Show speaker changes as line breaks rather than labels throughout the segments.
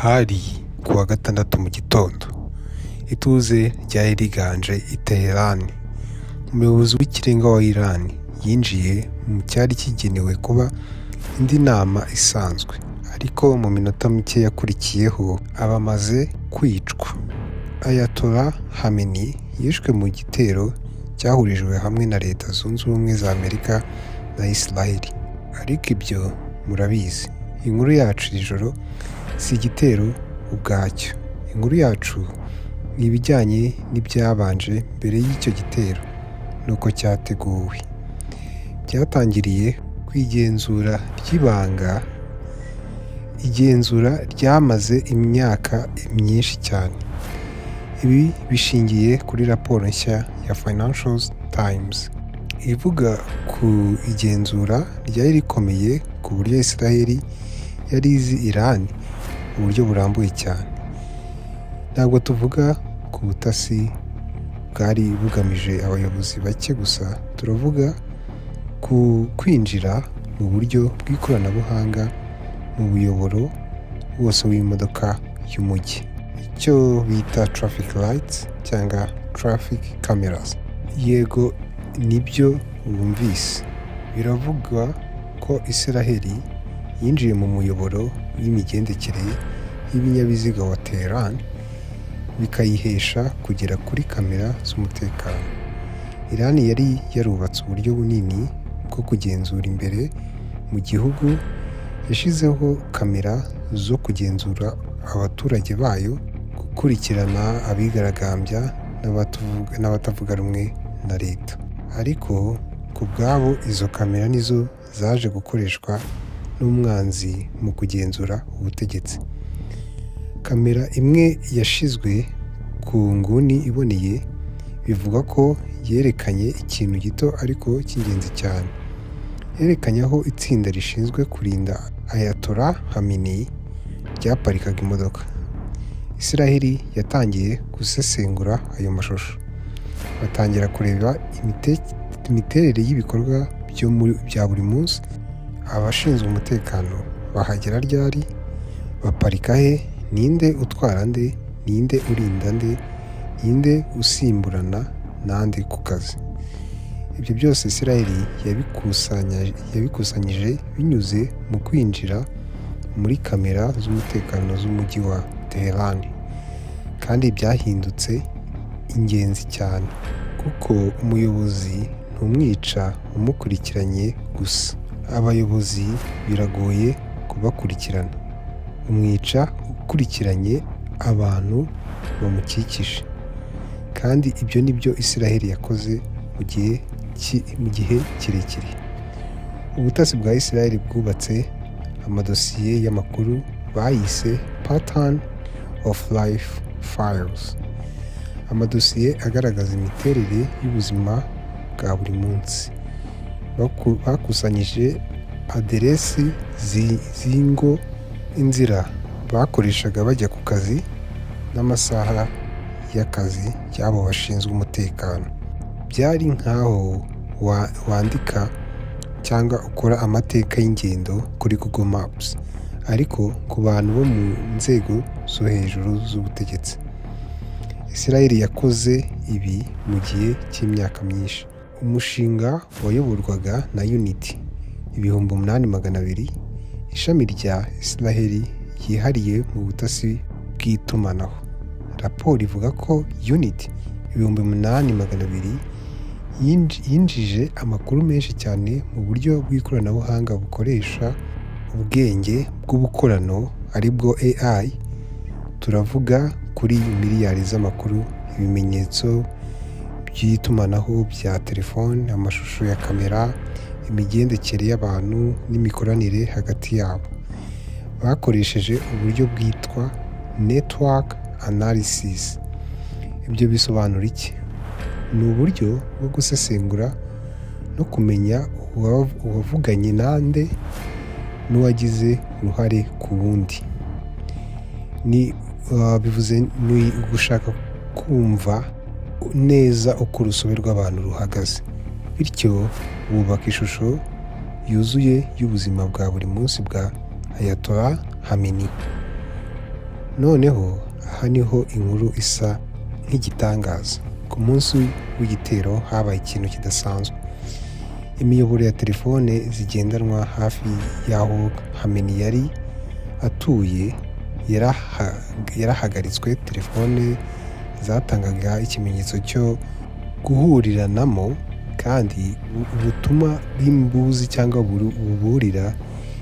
Hari ku wa gatandatu mu gitondo, ituze ryari riganje i Teherani. Umuyobozi w'ikirenga wa Iran yinjiye mu cyari kigenewe kuba indi nama isanzwe, ariko mu minota mike yakurikiyeho aba amaze kwicwa. Ayatollah Khamenei yishwe mu gitero cyahurijwe hamwe na Leta Zunze Ubumwe za Amerika na Israel. Ariko ibyo murabizi, inkuru yacu iri joro si igitero ubwacyo. Inkuru yacu ni ibijyanye n'ibyabanje mbere y'icyo gitero n'uko cyateguwe. Byatangiriye ku igenzura ry'ibanga, igenzura ryamaze imyaka myinshi cyane. Ibi bishingiye kuri raporo nshya ya Financial Times ivuga ku igenzura ryari rikomeye ku buryo Israel yari izi Iran mu buryo burambuye cyane. Ntabwo tuvuga ku butasi bwari bugamije abayobozi bake gusa, turavuga ku kwinjira mu buryo bw'ikoranabuhanga mu muyoboro wose w'imodoka y'umujyi, icyo bita traffic lights cyangwa traffic cameras. Yego, nibyo wumvise. Biravugwa ko Israel yinjiye mu muyoboro w'imigendekere y'ibinyabiziga wa Tehran, bikayihesha kugera kuri kamera z'umutekano. Iran yari yarubatse uburyo bunini bwo kugenzura imbere mu gihugu. Yashyizeho kamera zo kugenzura abaturage bayo, gukurikirana abigaragambya n'abatavuga rumwe na leta. Ariko ku bwabo izo kamera nizo zaje gukoreshwa n'umwanzi mu kugenzura ubutegetsi. Kamera imwe yashyizwe ku nguni iboneye, bivuga ko yerekanye ikintu gito ariko cy'ingenzi cyane. Yerekanye aho itsinda rishinzwe kurinda Ayatollah Khamenei ryaparikaga imodoka. Israel yatangiye gusesengura ayo mashusho, batangira kureba imiterere y'ibikorwa bya buri munsi. Abashinzwe umutekano bahagera ryari, baparika he, ninde utwara nde, ninde urinda nde, ninde usimburana nande ku kazi. Ibyo byose Israel yabikusanyije binyuze mu kwinjira muri kamera z'umutekano z'umujyi wa Tehran. Kandi byahindutse ingenzi cyane, kuko umuyobozi ntumwica umukurikiranye gusa. Abayobozi biragoye kubakurikirana, umwica ukurikiranye abantu bamukikije. Kandi ibyo ni byo Israel yakoze mu gihe kirekire. Ubutasi bwa Israel bwubatse amadosiye y'amakuru bayise Pattern of Life Files, amadosiye agaragaza imiterere y'ubuzima bwa buri munsi. Bakusanyije aderesi z'ingo, inzira bakoreshaga bajya ku kazi, n'amasaha y'akazi y'abo bashinzwe umutekano. Byari nk'aho wandika cyangwa ukora amateka y'ingendo kuri Google Maps, ariko ku bantu bo mu nzego zo hejuru z'ubutegetsi. Israel yakoze ibi mu gihe cy'imyaka myinshi. Umushinga wayoborwaga na Unity 8200, ishami rya Israel ryihariye mu butasi bw'itumanaho. Raporo ivuga ko Unity 8200 yinjije amakuru menshi cyane mu buryo bw'ikoranabuhanga bukoresha ubwenge bw'ubukorano, aribwo AI. Turavuga kuri miliyari z'amakuru, ibimenyetso by'itumanaho bya telefone, amashusho ya kamera, imigendekere y'abantu n'imikoranire hagati yabo. Bakoresheje uburyo bwitwa network analysis. Ibyo bisobanura iki? Ni uburyo bwo gusesengura no kumenya uwavuganye nande n'uwagize uruhare ku wundi. Bivuze ni ugushaka kumva neza uko urusobe rw'abantu ruhagaze, bityo bubaka ishusho yuzuye y'ubuzima bwa buri munsi bwa Ayatollah Khamenei. Noneho aha niho inkuru isa nk'igitangaza. Ku munsi w'igitero habaye ikintu kidasanzwe. Imiyoboro ya telefone zigendanwa hafi y'aho Khamenei yari atuye yarahagaritswe. Telefone zatangaga ikimenyetso cyo guhuriranamo, kandi ubutumwa bw'imbuzi cyangwa buburira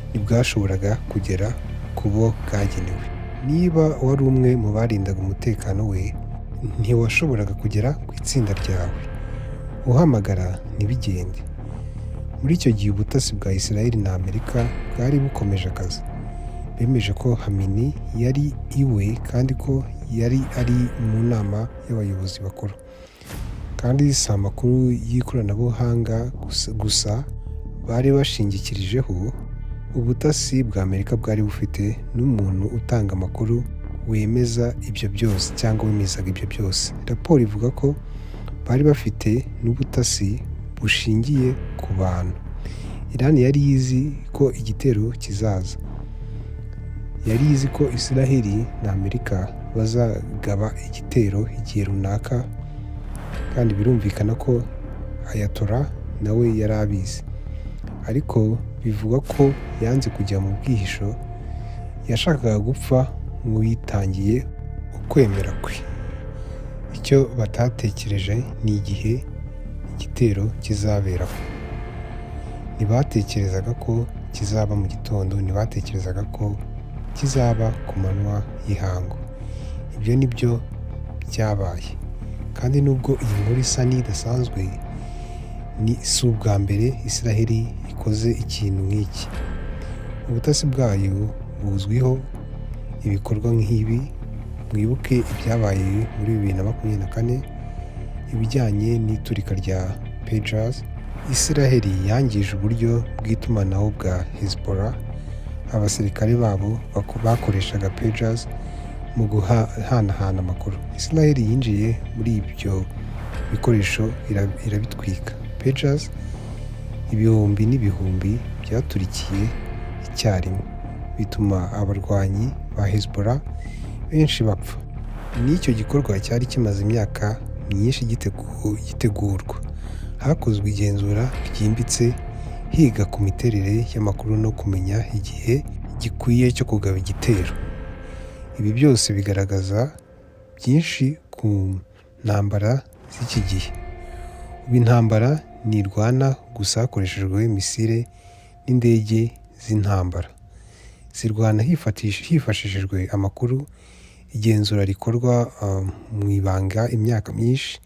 ntibwashoboraga kugera ku bo bwagenewe. Niba wari umwe mu barindaga umutekano we, ntiwashoboraga kugera ku itsinda ryawe. Uhamagara ntibigende. Muri icyo gihe ubutasi bwa Israel na Amerika bwari bukomeje akazi. Bemeje ko Khamenei yari iwe kandi ko yari ari mu nama y'abayobozi bakuru. Kandi si amakuru y'ikoranabuhanga gusa bari bashingikirijeho. Ubutasi bwa Amerika bwari bufite n'umuntu utanga amakuru wemeza ibyo byose cyangwa wemezaga ibyo byose. Raporo ivuga ko bari bafite n'ubutasi bushingiye ku bantu. Iran yari izi ko igitero kizaza. Yari izi ko Israel na Amerika bazagaba igitero igihe runaka, kandi birumvikana ko Ayatollah nawe yari abizi. Ariko bivugwa ko yanze kujya mu bwihisho. Yashakaga gupfa nk'uwitangiye ukwemera kwe. Icyo batatekereje ni igihe igitero kizaberaho. Ntibatekerezaga ko kizaba mu gitondo, ntibatekerezaga ko kizaba ku manywa y'ihangu. Ibyo ni byo byabaye. Kandi nubwo iyi nkuru isa n'idasanzwe, si ubwa mbere Israel ikoze ikintu nk'iki. Ubutasi bwayo buzwiho ibikorwa nk'ibi. Mwibuke ibyabaye muri 2024, ibijyanye n'iturika rya Pagers. Israel yangije uburyo bw'itumanaho bwa Hezbollah. Abasirikare babo bakoreshaga Pagers mu guhanahana amakuru. Israel yinjiye muri ibyo bikoresho irabitwika. Pagers ibihumbi n'ibihumbi byaturikiye icyarimwe, bituma abarwanyi ba Hezbollah benshi bapfa. N'icyo gikorwa cyari kimaze imyaka myinshi gitegurwa. Hakozwe igenzura ryimbitse, higa ku miterere y'amakuru no kumenya igihe gikwiye cyo kugaba igitero. Ibi byose bigaragaza byinshi ku ntambara z'iki gihe. Ubu intambara ntirwana gusa hakoreshejwe misile n'indege z'intambara. Zirwana hifashishijwe amakuru. Igenzura rikorwa mu ibanga imyaka myinshi,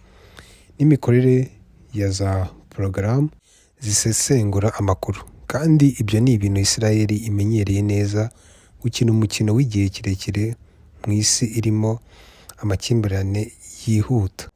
n'imikorere ya za porogaramu zisesengura amakuru. Kandi ibyo ni ibintu Israel imenyereye neza, gukina umukino w'igihe kirekire mu isi irimo amakimbirane yihuta.